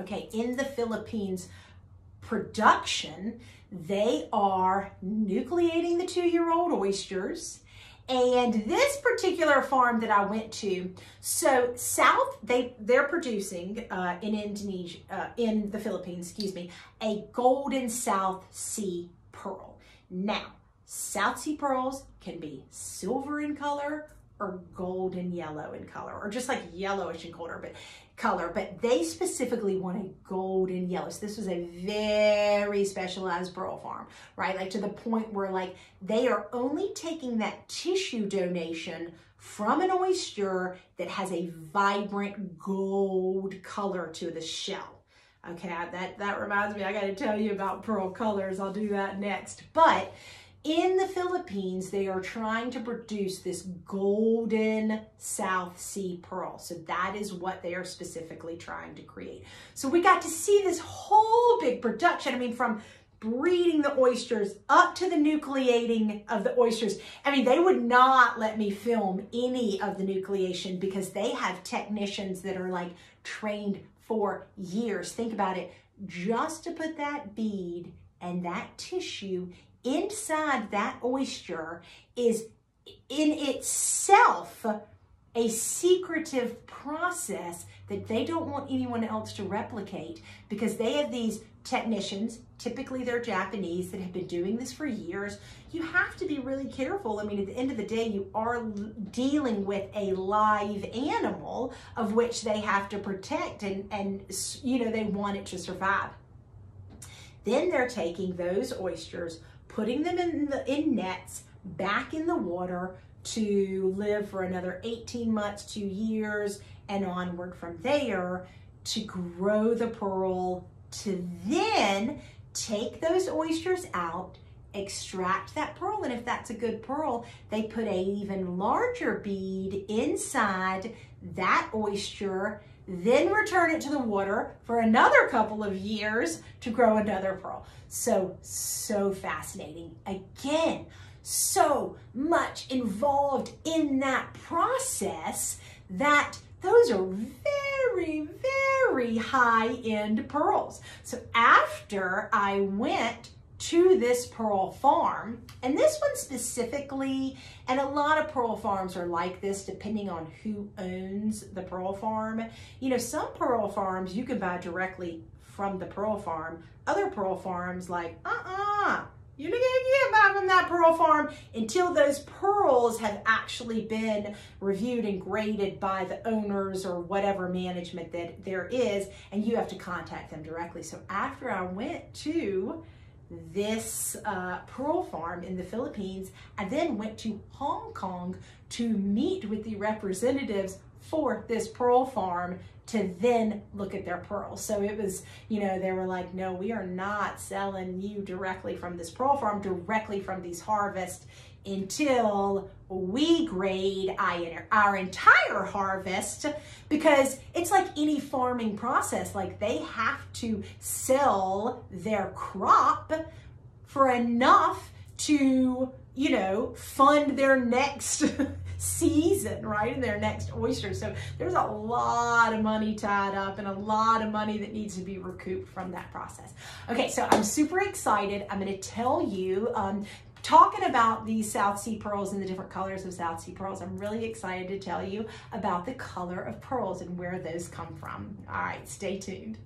Okay, in the Philippines production, they are nucleating the 2-year-old oysters. And this particular farm that I went to, so they're producing in Indonesia, in the Philippines, excuse me, a golden South Sea pearl. Now, South Sea pearls can be silver in color or golden yellow in color, or just like yellowish in color, but they specifically want a golden yellow. So this was a very specialized pearl farm, right? Like to the point where like they are only taking that tissue donation from an oyster that has a vibrant gold color to the shell. Okay, that reminds me, I got to tell you about pearl colors. I'll do that next. But in the Philippines, they are trying to produce this golden South Sea pearl. So that is what they are specifically trying to create. So we got to see this whole big production. I mean, from breeding the oysters up to the nucleating of the oysters. I mean, they would not let me film any of the nucleation because they have technicians that are like trained for years. Think about it, just to put that bead and that tissue inside that oyster is in itself a secretive process that they don't want anyone else to replicate, because they have these technicians, typically they're Japanese, that have been doing this for years. You have to be really careful. I mean, at the end of the day, you are dealing with a live animal of which they have to protect, and you know, they want it to survive. Then they're taking those oysters, putting them in nets back in the water to live for another 18 months, 2 years, and onward from there to grow the pearl, to then take those oysters out, extract that pearl, and if that's a good pearl, they put an even larger bead inside that oyster, then return it to the water for another couple of years to grow another pearl. So fascinating. Again, so much involved in that process that those are very, very high-end pearls. So after I went to this pearl farm, and this one specifically, and a lot of pearl farms are like this depending on who owns the pearl farm. You know, some pearl farms you can buy directly from the pearl farm. Other pearl farms like, you're not gonna get back from that pearl farm until those pearls have actually been reviewed and graded by the owners or whatever management that there is, and you have to contact them directly. So after I went to this pearl farm in the Philippines, I then went to Hong Kong to meet with the representatives for this pearl farm to then look at their pearls. So it was, you know, they were like, no, we are not selling you directly from this pearl farm, directly from these harvests, until we grade our entire harvest, because it's like any farming process. Like, they have to sell their crop for enough to, you know, fund their next season, right? And their next oyster. So there's a lot of money tied up and a lot of money that needs to be recouped from that process. Okay, so I'm super excited. I'm going to tell you, talking about these South Sea pearls and the different colors of South Sea pearls, I'm really excited to tell you about the color of pearls and where those come from. All right, stay tuned.